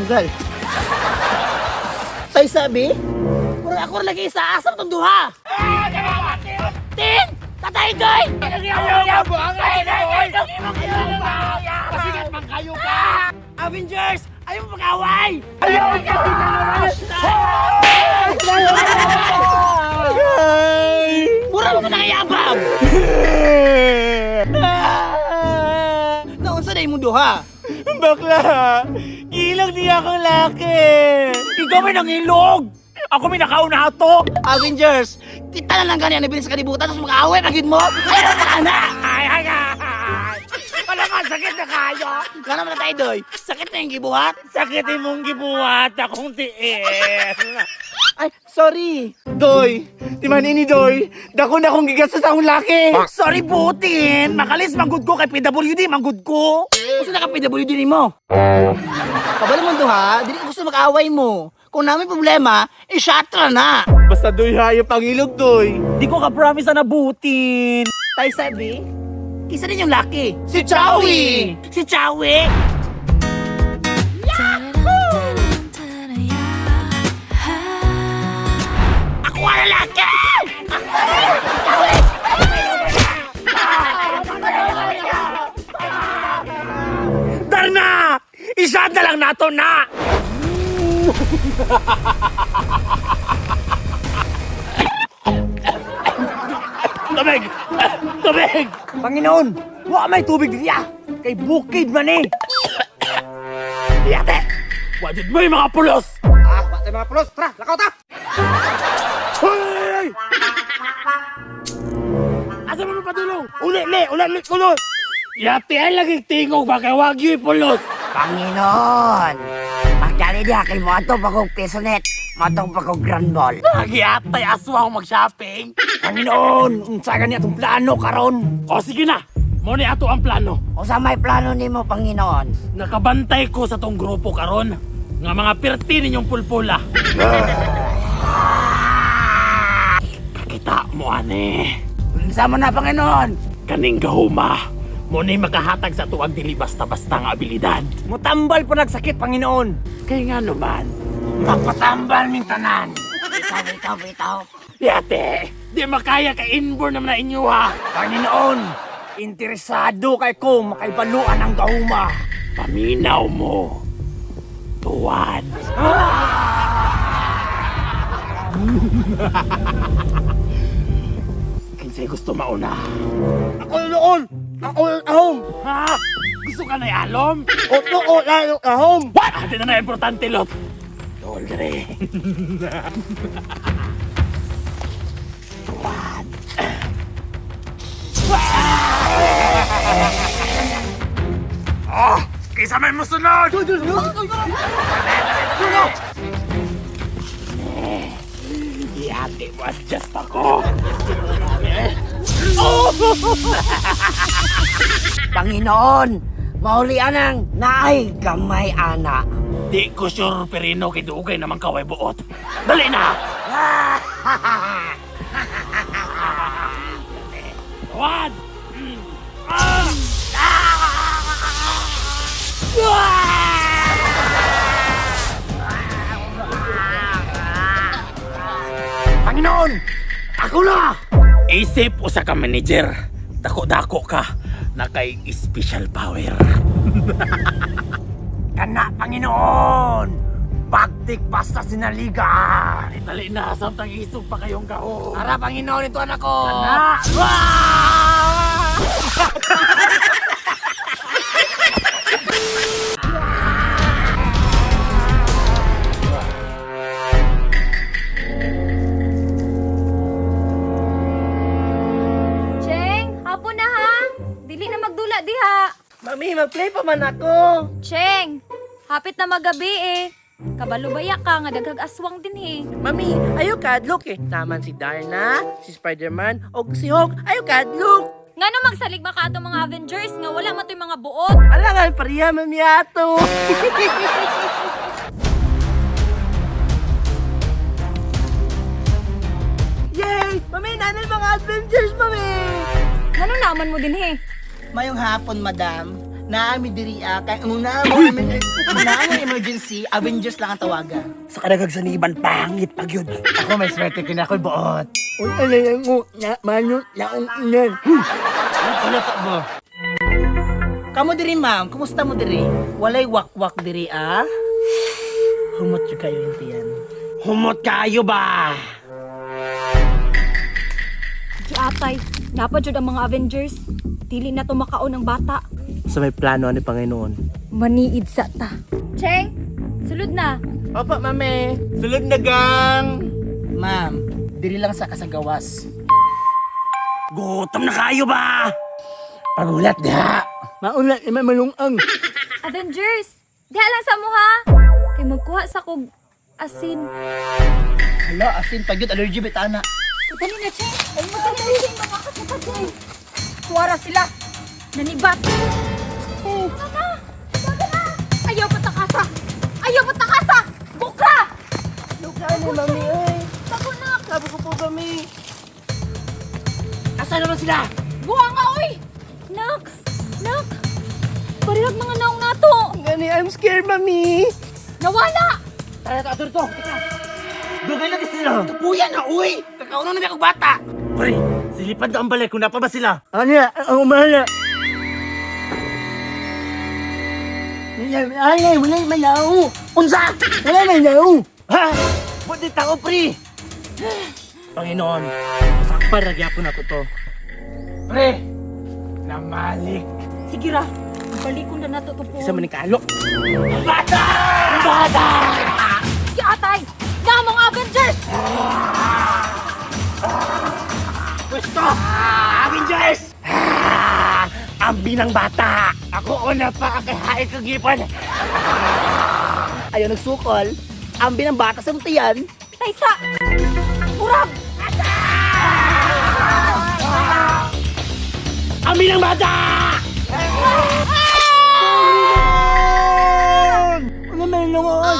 tanggal. Tay sabi? Murag ako lagi sa asam tong duha. Tin! Tatay Doy! Pasigat man kayo ka! Avengers! Ayaw mo mag-away! Mura mo nakayabang! Naunsa na imong duha? Bakla! Ilang niya akong laki! Ikaw may nangilog! Ako may nakauna to! Avengers! Kita na lang ganyan na sa kalibutan tapos mag-away pagid mo! Ayaw na ka na! Ay! Wala ka, sakit na kayo! Gano'n mo na tayo, Doy? Sakit na yung gibuhat? Sakit mong gibuhat akong tiis! Ay, sorry! Doy! Timan ini, Doy! Dako na akong gigastos akong laki! Sorry, Putin! Makalis manggod ko kay PWD, manggod ko! Gusto na ka PWD ni mo? Kabalo mo duha, dili ko gusto mag-away mo. Kung namin problema, i-shatra na! Basta, Doy, hayop ang ilog, Doy! Di ko ka-promise na nabutin! Tayo sabi, kisa din yung laki. Si Chowie! Si Chowie! Ako ang lalaki! Darna! Isa na lang nato na! Tubig! Tubig! Panginoon, wala may tubig diya. Kay bukid man eh. Yate! Wajud mo yung mga pulos! Bakit mga pulos? Tara, lakaw ta! Hoy! Asa mo padulong? Uli, kulot! Yate ay laging tingog ba kay wagyo yung pulos! Panginoon, magdali diya kay mo ato pa kong pisonet. Matong pa kong grand ball. Lagi atay aswang mag-shopping! Panginoon, unsa gani atong plano karon? O sige na! Muna ato ang plano. O sa may plano nimo, Panginoon? Nakabantay ko sa tong grupo karon nga mga pirti ninyong pulpula. Kakita mo ane. Unsa man na, Panginoon? Kaning gahuma. Muna'y makahatag sa tuwag dili basta-basta nga abilidad. Mutambal po nagsakit, Panginoon. Kaya nga naman, Magpatambal ming tanan. Bitaw. yate, di makaya ka inborn naman na inyo ha. Panginoon, interesado kay ko makaibaluan ang gahuma. Paminaw mo. Tuwad. Kinsay gusto mauna? Ako noon! Ako ahom! Ha? Gusto ka na alom? O layo ahom! What? Ate na importante, Lot. Tolre. Tuwad. Kaysa may musunod! Ate mo, adjust ako. Panginoon, maulian ang naay gamay ana. Di ko sure perino kay dugay naman kaway buot. Dali na! One! Panginoon, ako na! Isip usa ka manager. Dako-dako ka na kay special power. Kana, Panginoon! Bagtik basta sinaliga! Dali na, samtang isog pa kayong gaho. Tara, Panginoon, ito anak ko! Na! Cheng, hapon na ha. Dili na magdula diha. Mami, mag-play pa man ako! Cheng, hapit na magabi eh. Kabalubaya ka nga daghag aswang din eh. Mami, ayaw kadlok eh. Naman si Darna, si Spider-Man, o si Hulk. Ayaw kadlok. Ngano magsalig ba ka ato mga Avengers nga wala man to'y mga buot? Alangan, pariya mami ato. Yay! Mami, nanay mga Avengers, mami! Ngano naman mo din eh? Mayong hapon, madam. naami diri kay ang naamo emergency, Avengers lang ang tawagan. Sa kadagag sa niban, pangit pag yun. Ako may swerte kina ako'y buot. Uy, alay mo, na, manyo, naong inan. Ano to mo? Kamu diri ma'am, kumusta mo diri? Walay wak-wak diri Humot yung kayo yung tiyan. Humot kayo ba? Si Atay, napad jud ang mga Avengers. Dili na to makaon ang bata. Sa may plano ni Panginoon. Maniid sa ta. Cheng, sulod na. Opo, mami. Sulod na gang. Ma'am, diri lang sa kasagawas. Gutom na kayo ba? Pagulat da. Maulat, may malungang. Avengers, diha lang sa mo ha. Kay magkuha sa kog asin. Hala, asin pagyud allergy bitana. Dali na, Cheng. Ay, madali na yung mga kasapad, Cheng. Kuwara sila. Nanibat. Ano? Sabi na. Ayaw patakasa. Ayaw patakasa. Bukra! Lugar ni mami, ay. Bago na. Sabi ko po, mami. Asa naman sila? Buha nga, oy! Nak! Nak! Parilag mga naong nato. Gani, I'm scared, mami. Nawala! Tara, ator to. Dugay na sila. Kapuya na, uy. Kakauno na akong bata. Pre, silipad na ang balay kung napa ba sila? Ano ya? Ang umahala. Ay, wala yung malaw. Unsa? Wala na malaw. Ha? Buti tao, pre. Panginoon, sakpan na gyapon ako to. Pre, namalik. Sige ra. Balikon na nato to po. Isa manikalo. Bata! Bata! Si Atay! Na mga Avengers! Gusto! Avengers! Ang binang bata! Ako una pa kakahain kong gipan! Ayaw nagsukol. Ang binang bata sa tiyan. Taysa! Urag! Ang binang bata! Ano man lungon?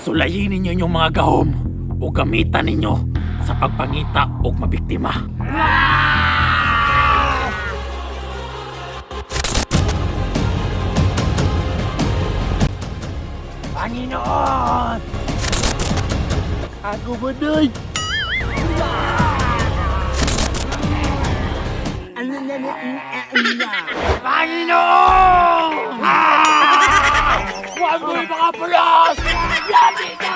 Sulayin ninyo yung mga gahom o gamitan ninyo sa pagpangita o mabiktima. Panginoon! Ako ba doy? Ano na Panginoon! Huwag mo yung mga pulos! Lapit na!